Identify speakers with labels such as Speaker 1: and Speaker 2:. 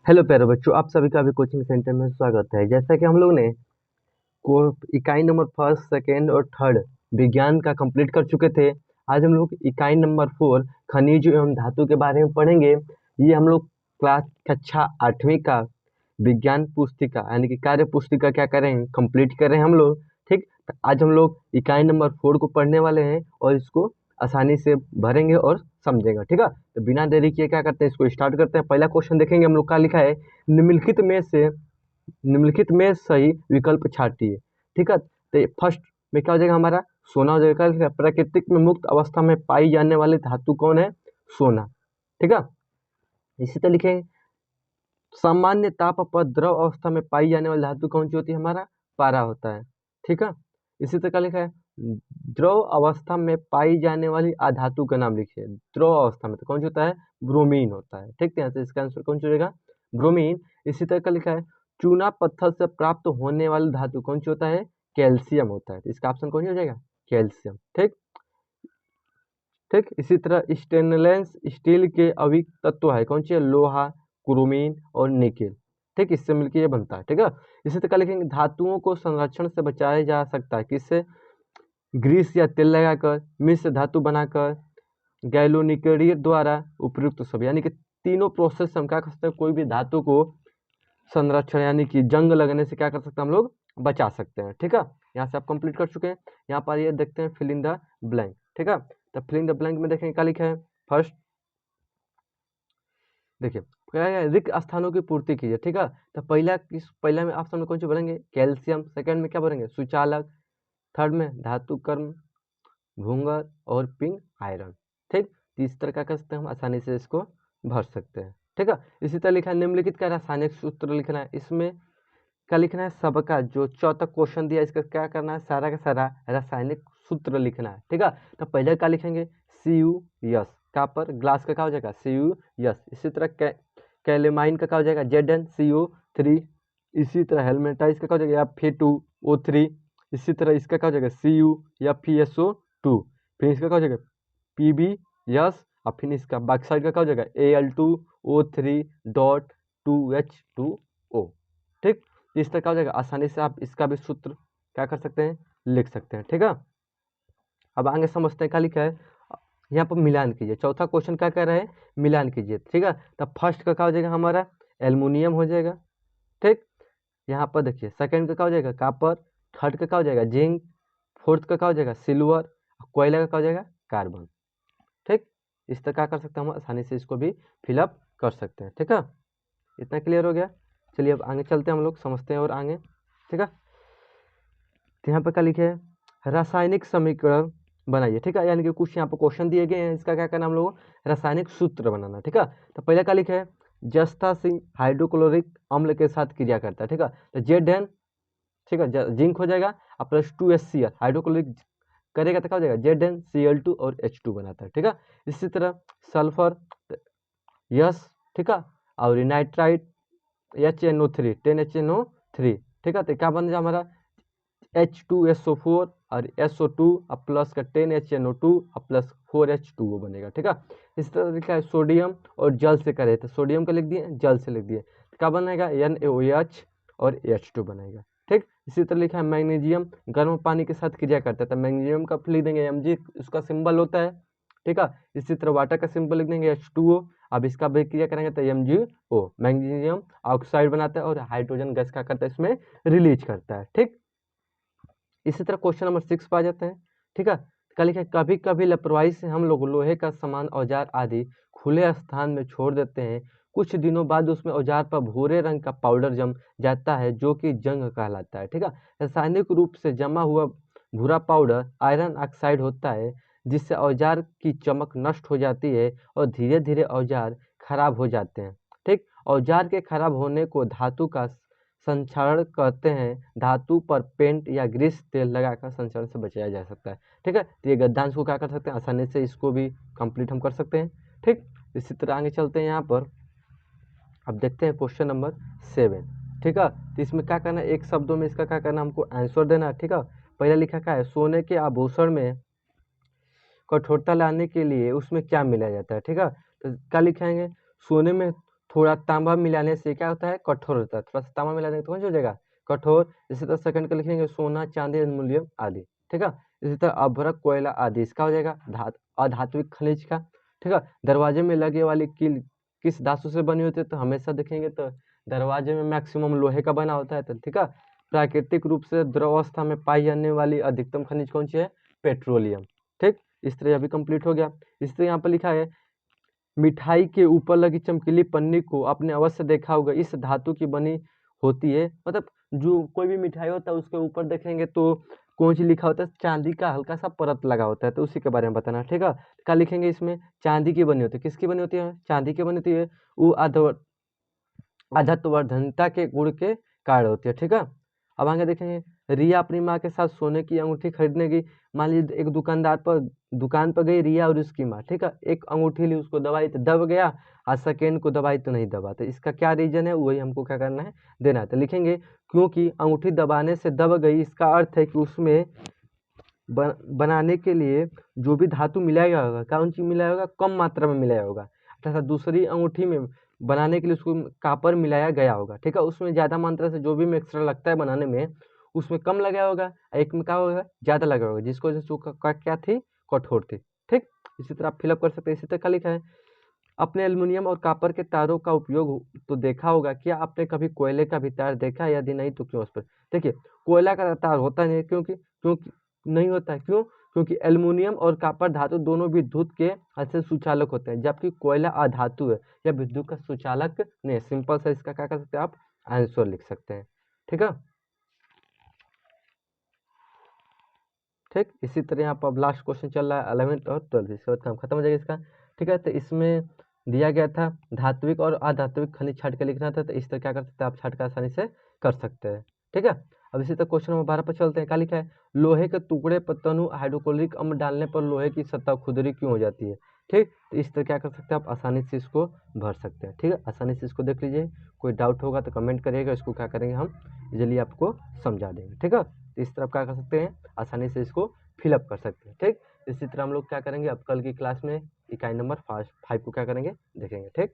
Speaker 1: Hello प्यारे बच्चों, आप सभी का अभी कोचिंग सेंटर में स्वागत है। जैसा कि हम लोग ने को इकाई नंबर फर्स्ट, सेकेंड और थर्ड विज्ञान का कंप्लीट कर चुके थे। आज हम लोग इकाई नंबर 4 खनिज एवं धातु के बारे में पढ़ेंगे। ये हम लोग क्लास कक्षा 8वीं का विज्ञान पुस्तिका यानी कि कार्य पुस्तिका क्या करें, कंप्लीट करें हम लोग। ठीक, तो आज हम लोग इकाई नंबर 4 को पढ़ने वाले हैं और इसको आसानी से भरेंगे और समझेगा। ठीक है, तो बिना देरी किए क्या करते हैं, इसको स्टार्ट करते हैं। पहला क्वेश्चन देखेंगे हम लोग, क्या लिखा है, निम्नलिखित में सही विकल्प छांटिए। ठीक है, तो फर्स्ट में क्या हो जाएगा, हमारा सोना हो जाएगा। क्या लिखा है, प्राकृतिक में मुक्त अवस्था में पाई जाने वाली धातु कौन है, सोना। ठीक है, इसी तरह लिखेंगे सामान्य ताप पर द्रव अवस्था में पाई जाने वाली धातु कौन सी होती है, हमारा पारा होता है। ठीक है, इसी तरह लिखा है द्रव अवस्था में पाई जाने वाली अधातु का नाम लिखिए। द्रव अवस्था में तो कौन सा होता है, ब्रोमीन होता है। ठीक है, तो इसका आंसर कौन सा हो जाएगा, ब्रोमीन। इसी तरह का लिखा है चूना पत्थर से प्राप्त होने वाली धातु कौन सी होता है, कैल्शियम होता है। तो इसका ऑप्शन कौन सा हो जाएगा, कैल्शियम। ठीक ठीक, इसी तरह स्टेनलेस स्टील के अविक तत्व है कौन सी है, लोहा, क्रोमीन और निकेल। ठीक, इससे मिलकर ये बनता है। ठीक है, इसी तरह लिखेंगे धातुओं को संरक्षण से बचाया जा सकता है किससे, ग्रीस या तेल लगाकर, मिश्र धातु बनाकर, गैल्वेनिकेटर द्वारा, उपयुक्त सब। यानी कि तीनों प्रोसेस से हम क्या कर सकते हैं, कोई भी धातु को संरक्षण यानी कि जंग लगने से क्या कर सकते हैं, हम लोग बचा सकते हैं। ठीक है, यहाँ से आप कंप्लीट कर चुके हैं। यहाँ पर ये देखते हैं फिल इन द ब्लैंक। ठीक है, तो फिल इन द ब्लैंक में देखेंगे क्या लिखा है। फर्स्ट देखिए क्या है, रिक्त स्थानों की पूर्ति कीजिए। ठीक है, तो पहला में ऑप्शन में कौन सी भरेंगे, कैल्शियम। सेकंड में क्या भरेंगे, सुचालक। थर्ड में धातु कर्म, भूंगर और पिंग आयरन। ठीक, इस तरह क्या कर सकते हैं, हम आसानी से इसको भर सकते हैं। ठीक है, इसी तरह लिखा है निम्नलिखित का रासायनिक सूत्र लिखना है। इसमें क्या लिखना है, सबका जो चौथा क्वेश्चन दिया इसका क्या करना है, सारा का सारा रासायनिक सूत्र लिखना है। ठीक है, तो पहले क्या लिखेंगे, CuS का पर ग्लास का क्या हो जाएगा, CuS। इसी तरह कैलेमाइन का क्या हो जाएगा, ZnCO3। इसी तरह हेलमेटाइज का क्या हो जाएगा, Fe2O3। इसी तरह इसका क्या हो जाएगा, Cu या PSO2। फिर इसका क्या हो जाएगा, PbS। और फिर इसका बैक साइड का क्या हो जाएगा, Al2O3.2H2O। ठीक, इस तरह क्या हो जाएगा, आसानी से आप इसका भी सूत्र क्या कर सकते हैं, लिख सकते हैं। ठीक है, अब आगे समझते हैं क्या लिखा है। यहाँ पर मिलान कीजिए। चौथा क्वेश्चन क्या कह रहा है, मिलान कीजिए। ठीक है, तो फर्स्ट का क्या हो जाएगा, हमारा एल्युमिनियम हो जाएगा। ठीक, यहाँ पर देखिए सेकंड का क्या हो जाएगा, कॉपर। थर्ड का क्या हो जाएगा, जिंक। फोर्थ का क्या हो जाएगा, सिल्वर। कोयला का क्या हो जाएगा, कार्बन। ठीक, इस तरह क्या कर सकते हैं, हम आसानी से इसको भी फिलअप कर सकते हैं। ठीक है, इतना क्लियर हो गया। चलिए अब आगे चलते हैं, हम लोग समझते हैं और आगे। ठीक है, तो यहाँ पर क्या लिखे है, रासायनिक समीकरण बनाइए। ठीक है, यानी कि कुछ यहाँ पर क्वेश्चन दिए गए हैं, इसका क्या करना हम लोग, रासायनिक सूत्र बनाना। ठीक है, तो पहले क्या लिखे है, जस्ता सिंह हाइड्रोक्लोरिक अम्ल के साथ क्रिया करता है। ठीक है, तो Zn, ठीक है, जिंक हो जाएगा और प्लस 2HCl हाइड्रोक्लोरिक करेगा तो क्या हो जाएगा, ZnCl2 और H2 बनाता है। ठीक है, इसी तरह सल्फर यस। ठीक है, और नाइट्राइट HNO3 10HNO3। ठीक है, तो क्या बन जाए हमारा H2SO4 और SO2 और प्लस का 10HNO2 और प्लस 4H2O बनेगा। ठीक है, इस तरह लिखा है सोडियम और जल से करे, तो सोडियम का लिख दिए, जल से लिख दिए, तो क्या बनेगा, NaOH और H2 बनेगा। ठीक, इसी तरह लिखा है मैग्नीशियम गर्म पानी के साथ क्रिया करता है, तो मैग्नीशियम का लिख देंगे Mg, उसका सिंबल होता है। ठीक है, इसी तरह वाटर का सिंबल लिख देंगे H2O। अब इसका भी क्रिया करेंगे तो MgO, मैग्नीशियम ऑक्साइड बनाता है और हाइड्रोजन गैस क्या करता है, इसमें रिलीज करता है। ठीक, इसी तरह क्वेश्चन नंबर 6 पर आ जाते हैं। ठीक है, क्या लिखा है, कभी कभी लापरवाही से हम लोग लोहे का सामान, औजार आदि खुले स्थान में छोड़ देते हैं। कुछ दिनों बाद उसमें औजार पर भूरे रंग का पाउडर जम जाता है जो कि जंग कहलाता है। ठीक है, रासायनिक रूप से जमा हुआ भूरा पाउडर आयरन ऑक्साइड होता है, जिससे औजार की चमक नष्ट हो जाती है और धीरे धीरे औजार खराब हो जाते हैं। ठीक, औजार के खराब होने को धातु का संक्षारण कहते हैं। धातु पर पेंट या ग्रीस तेल लगाकर संक्षारण से बचाया जा सकता है। ठीक है, तो ये गद्यांश को क्या कर सकते हैं, आसानी से इसको भी कंप्लीट हम कर सकते हैं। ठीक, इसी तरह आगे चलते हैं यहाँ पर। अब देखते हैं क्वेश्चन नंबर 7। ठीक है, तो इसमें क्या करना है, एक शब्दों में इसका क्या करना है, हमको आंसर देना है। ठीक है, पहला लिखा क्या है, सोने के आभूषण में कठोरता लाने के लिए उसमें क्या मिलाया जाता है। ठीक है, तो क्या लिखेंगे, सोने में थोड़ा तांबा मिलाने से क्या होता है, कठोर होता है। थोड़ा सा तांबा मिलाने से कौन सी हो जाएगा, कठोर। इसी तरह सेकंड का लिखेंगे सोना, चांदी, एल्युमिनियम आदि, ठीक है। इसी तरह अभ्रक, कोयला आदि, इसका हो जाएगा अधात्विक खनिज का, ठीक है। दरवाजे में लगे वाली कील किस धातु से बनी होती है, तो हमेशा देखेंगे तो दरवाजे में मैक्सिमम लोहे का बना होता है, तो ठीक है। प्राकृतिक रूप से द्रव अवस्था में पाई जाने वाली अधिकतम खनिज कौन सी है, पेट्रोलियम, ठीक। इस तरह अभी कंप्लीट हो गया। इस तरह यहाँ पर लिखा है मिठाई के ऊपर लगी चमकीली पन्नी को आपने अवश्य देखा होगा, इस धातु की बनी होती है। मतलब जो कोई भी मिठाई होता है उसके ऊपर देखेंगे तो कौन सी लिखा होता है, चांदी का हल्का सा परत लगा होता है, तो उसी के बारे में बताना, ठीक है। क्या लिखेंगे इसमें, चांदी की बनी होती है। किसकी बनी होती है, चांदी की बनी होती है। वो अधत्वर्धनता के गुण के कारण होती है, ठीक है। अब आगे देखेंगे रिया अपनी माँ के साथ सोने की अंगूठी खरीदने गई। मान लीजिए एक दुकान पर गई रिया और उसकी माँ, ठीक है। एक अंगूठी ली, उसको दबाई तो दब गया, और सेकेंड को दबाई तो नहीं दबा। तो इसका क्या रीजन है, वही हमको क्या करना है, देना है। तो लिखेंगे क्योंकि अंगूठी दबाने से दब गई, इसका अर्थ है कि उसमें बनाने के लिए जो भी धातु मिलाया गया होगा, कौन चीज मिलाया होगा, कम मात्रा में मिलाया होगा, तथा दूसरी अंगूठी में बनाने के लिए उसको कापर मिलाया गया होगा, ठीक है। उसमें ज़्यादा मात्रा से जो भी मिक्सचर लगता है बनाने में, उसमें कम लगा होगा, एक में क्या होगा, ज़्यादा लगा होगा, जिसको क्या थी, कठोर थी, ठीक। इसी तरह आप फिलअप कर सकते हैं। इसी तरह क्या लिखा है, अपने एल्युमिनियम और कॉपर के तारों का उपयोग तो देखा होगा, क्या आपने कभी कोयले का भी तार देखा, यदि नहीं तो क्यों। उस पर देखिए, कोयला का तार होता नहीं, क्योंकि नहीं होता है, क्यों, क्योंकि एल्युमिनियम और कॉपर धातु दोनों विद्युत के ऐसे सुचालक होते हैं, जबकि कोयला अधातु है या विद्युत का सुचालक नहीं। सिंपल सा इसका क्या कर सकते हैं आप, आंसर लिख सकते हैं, ठीक है, ठीक। इसी तरह यहाँ पर अब लास्ट क्वेश्चन चल रहा है 11th और 12th, इसके बाद काम खत्म हो जाएगा इसका, ठीक है। तो इसमें दिया गया था धात्विक और अधात्विक खनिज छाट के लिखना था, तो इस तरह क्या कर सकते हैं आप, छाट का आसानी से कर सकते हैं, ठीक है। अब इसी तरह क्वेश्चन नंबर 12 पर चलते हैं। क्या लिखा है, लोहे के टुकड़े पर तनु हाइड्रोक्लोरिक अम्ल डालने पर लोहे की सतह खुरदरी क्यों हो जाती है, ठीक। तो इस तरह क्या कर सकते हैं आप, आसानी से इसको भर सकते हैं, ठीक है। आसानी से इसको देख लीजिए, कोई डाउट होगा तो कमेंट करिएगा, इसको क्या करेंगे हम इजीली आपको समझा देंगे, ठीक है। तो इस तरह आप क्या कर सकते हैं, आसानी से इसको फिलअप कर सकते हैं, ठीक। इसी तरह हम लोग क्या करेंगे, अब कल की क्लास में इकाई नंबर 5 को क्या करेंगे, देखेंगे, ठीक।